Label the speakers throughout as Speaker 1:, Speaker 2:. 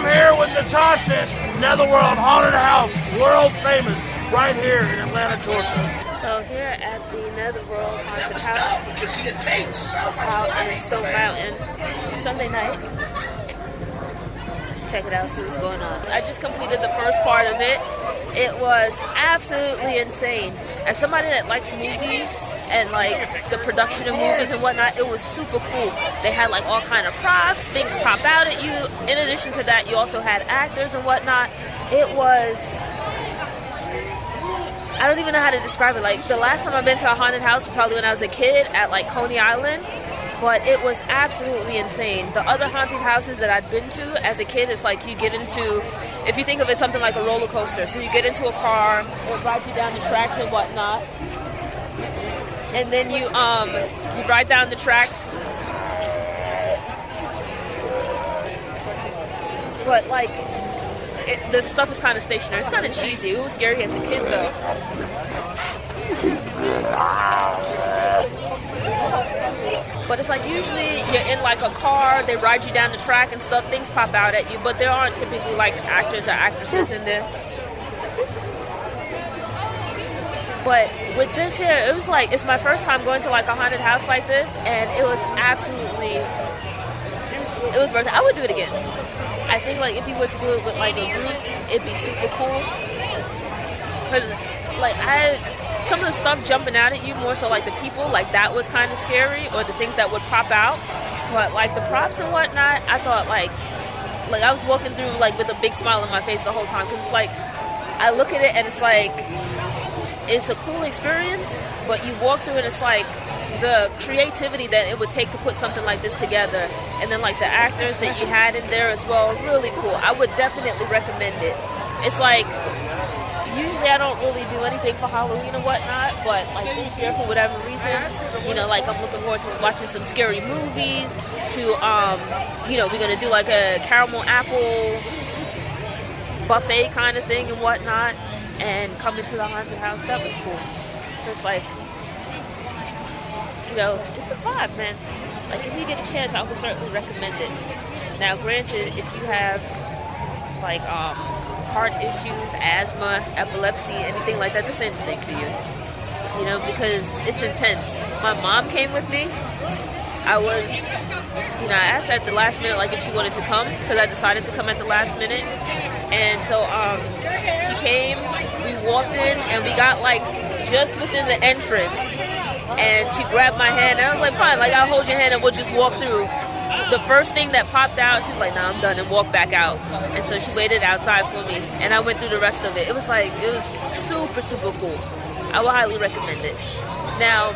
Speaker 1: here with Natasha, Netherworld Haunted House, world famous, right here in Atlanta, Georgia.
Speaker 2: So here at the Netherworld Haunted House, out in Stone Mountain, Sunday night. Check it out, see what's going on. I just completed the first part of it. It was absolutely insane. As somebody that likes movies and like the production of movies and whatnot, it was super cool. They had like all kind of props, things pop out at you. In addition to that, you also had actors and whatnot. It was, I don't even know how to describe it. Like the last time I've been to a haunted house was probably when I was a kid at like Coney Island. But it was absolutely insane. The other haunted houses that I'd been to as a kid, it's like you get into, if you think of it something like a roller coaster. So you get into a car, it rides you down the tracks and whatnot. And then you ride down the tracks. But like, the stuff is kind of stationary. It's kind of cheesy. It was scary as a kid though. But it's like usually you're in like a car, they ride you down the track and stuff, things pop out at you, but there aren't typically like actors or actresses in there. But with this here, it was like, it's my first time going to like a haunted house like this, and it was absolutely, it was worth it. I would do it again. I think like if you were to do it with like a group, it'd be super cool. Cause like some of the stuff jumping out at you, more so like the people, like that was kind of scary, or the things that would pop out. But like the props and whatnot, I thought like I was walking through like with a big smile on my face the whole time, because it's like I look at it and it's like it's a cool experience, but you walk through and it's like the creativity that it would take to put something like this together, and then like the actors that you had in there as well, really cool. I would definitely recommend it. It's like, usually I don't really do anything for Halloween or whatnot, but like this year, for whatever reason, you know, like I'm looking forward to watching some scary movies, to, you know, we're going to do like a caramel apple buffet kind of thing and whatnot, and coming to the haunted house. That was cool. So it's like, you know, it's a vibe, man. Like if you get a chance, I would certainly recommend it. Now, granted, if you have like, heart issues, asthma, epilepsy, anything like that, this ain't the thing for you. You know, because it's intense. My mom came with me. I was, you know, I asked her at the last minute, like, if she wanted to come, because I decided to come at the last minute. And so, she came, we walked in, and we got, like, just within the entrance. And she grabbed my hand, and I was like, fine, like, I'll hold your hand and we'll just walk through. The first thing that popped out, she was like, nah, I'm done, and walked back out. And so she waited outside for me, and I went through the rest of it. It was like, it was super, super cool. I would highly recommend it. Now,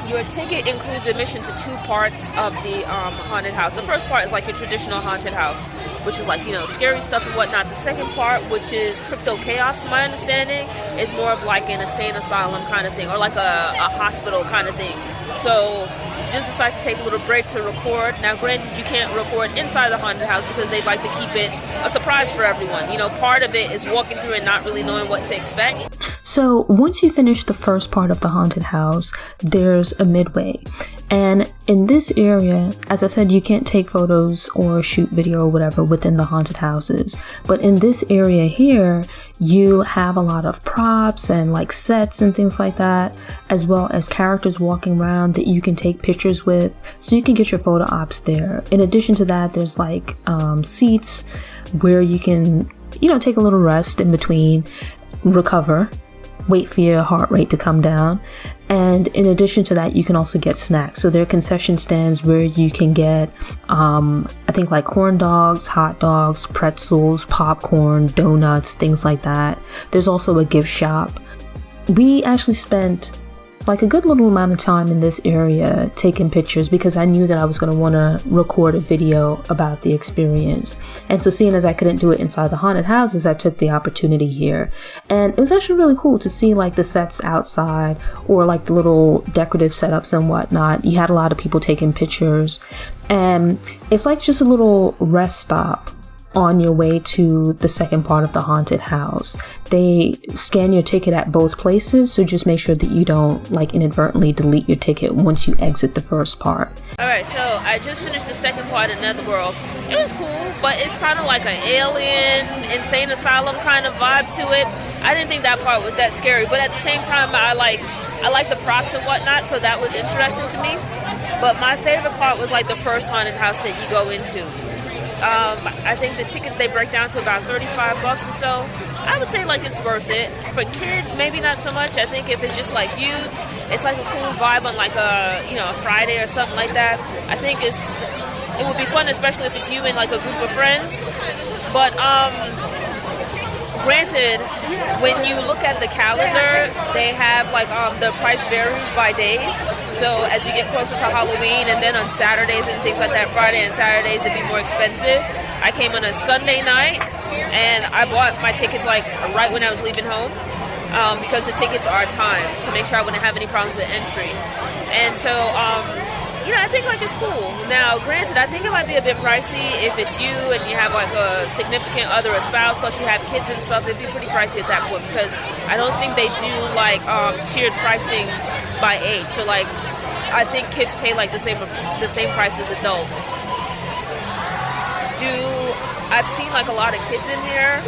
Speaker 2: your ticket includes admission to two parts of the haunted house. The first part is like your traditional haunted house, which is like, you know, scary stuff and whatnot. The second part, which is crypto chaos, to my understanding, is more of like an insane asylum kind of thing, or like a hospital kind of thing. So just decided to take a little break to record. Now, granted, you can't record inside the haunted house because they'd like to keep it a surprise for everyone. You know, part of it is walking through and not really knowing what to expect.
Speaker 3: So once you finish the first part of the haunted house, there's a midway. And in this area, as I said, you can't take photos or shoot video or whatever within the haunted houses. But in this area here, you have a lot of props and like sets and things like that, as well as characters walking around that you can take pictures with. So you can get your photo ops there. In addition to that, there's like seats where you can, you know, take a little rest in between, recover, wait for your heart rate to come down. And in addition to that, you can also get snacks. So there are concession stands where you can get I think like corn dogs, hot dogs, pretzels, popcorn, donuts, things like that. There's also a gift shop. We actually spent like a good little amount of time in this area taking pictures, because I knew that I was going to want to record a video about the experience. And so seeing as I couldn't do it inside the haunted houses, I took the opportunity here. And it was actually really cool to see like the sets outside, or like the little decorative setups and whatnot. You had a lot of people taking pictures, and it's like just a little rest stop on your way to the second part of the haunted house. They scan your ticket at both places, so just make sure that you don't like inadvertently delete your ticket once you exit the first part.
Speaker 2: Alright, so I just finished the second part of Netherworld. It was cool, but it's kind of like an alien, insane asylum kind of vibe to it. I didn't think that part was that scary, but at the same time, I like the props and whatnot, so that was interesting to me. But my favorite part was like the first haunted house that you go into. I think the tickets, they break down to about $35 or so. I would say like it's worth it. For kids, maybe not so much. I think if it's just like you, it's like a cool vibe on like a Friday or something like that. I think it would be fun, especially if it's you and like a group of friends. But granted, when you look at the calendar, they have like the price varies by days. So as you get closer to Halloween, and then on Saturdays and things like that, Friday and Saturdays, it'd be more expensive. I came on a Sunday night, and I bought my tickets like right when I was leaving home, because the tickets are timed to make sure I wouldn't have any problems with entry. And so, I think like it's cool. Now, granted, I think it might be a bit pricey if it's you and you have like a significant other or spouse, plus you have kids and stuff. It'd be pretty pricey at that point, because I don't think they do like tiered pricing by age. So like, I think kids pay like the same price as adults. I've seen like a lot of kids in here.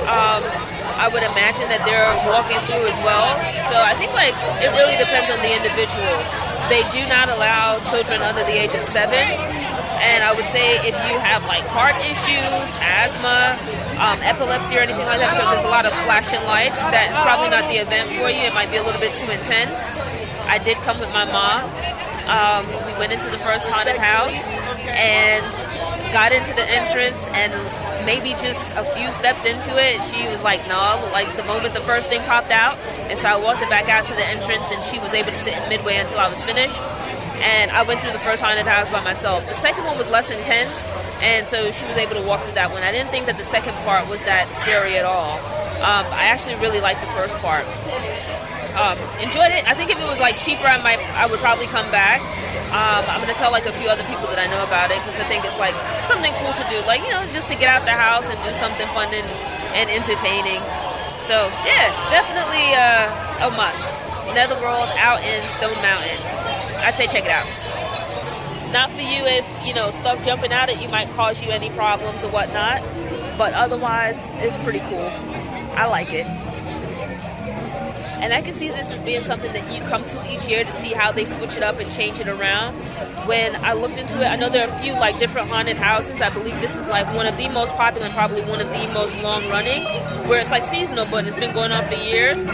Speaker 2: I would imagine that they're walking through as well. So I think like it really depends on the individual. They do not allow children under the age of 7. And I would say if you have like heart issues, asthma, epilepsy or anything like that, because there's a lot of flashing lights, that's probably not the event for you. It might be a little bit too intense. I did come with my mom. We went into the first haunted house and got into the entrance, and maybe just a few steps into it, she was like, no, like the moment the first thing popped out. And so I walked it back out to the entrance, and she was able to sit in Midway until I was finished. And I went through the first haunted house by myself. The second one was less intense, and so she was able to walk through that one. I didn't think that the second part was that scary at all. I actually really liked the first part. Enjoyed it. I think if it was like cheaper, I would probably come back. I'm gonna tell like a few other people that I know about it, because I think it's like something cool to do, like just to get out the house and do something fun and entertaining. So yeah, definitely a must. Netherworld out in Stone Mountain. I'd say check it out. Not for you if stuff jumping out at you might cause you any problems or whatnot, but otherwise it's pretty cool. I like it. And I can see this as being something that you come to each year to see how they switch it up and change it around. When I looked into it, I know there are a few like different haunted houses. I believe this is like one of the most popular and probably one of the most long running, where it's like seasonal, but it's been going on for years.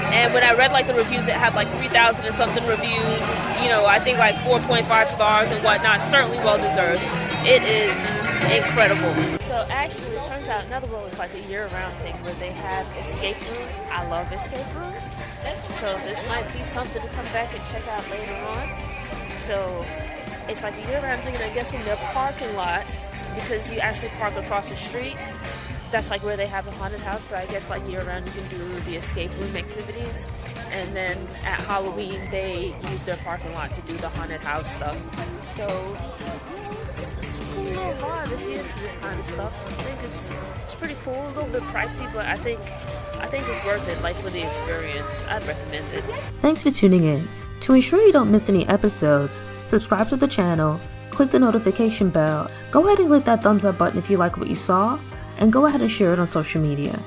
Speaker 2: And when I read like the reviews, it had like 3,000 and something reviews, I think like 4.5 stars and whatnot. Certainly well deserved. It is incredible. So actually, it turns out Netherworld is like a year-round thing where they have escape rooms. I love escape rooms. So this might be something to come back and check out later on. So it's like a year-round thing, and I guess in their parking lot, because you actually park across the street, that's like where they have a haunted house. So I guess like year-round you can do the escape room activities. And then at Halloween, they use their parking lot to do the haunted house stuff. So it's a cool little vibe if you're into this kind of stuff. I think it's pretty cool, a little bit pricey, but I think it's worth it, like for the experience. I'd recommend it.
Speaker 3: Thanks for tuning in. To ensure you don't miss any episodes, subscribe to the channel, click the notification bell, go ahead and click that thumbs up button if you like what you saw, and go ahead and share it on social media.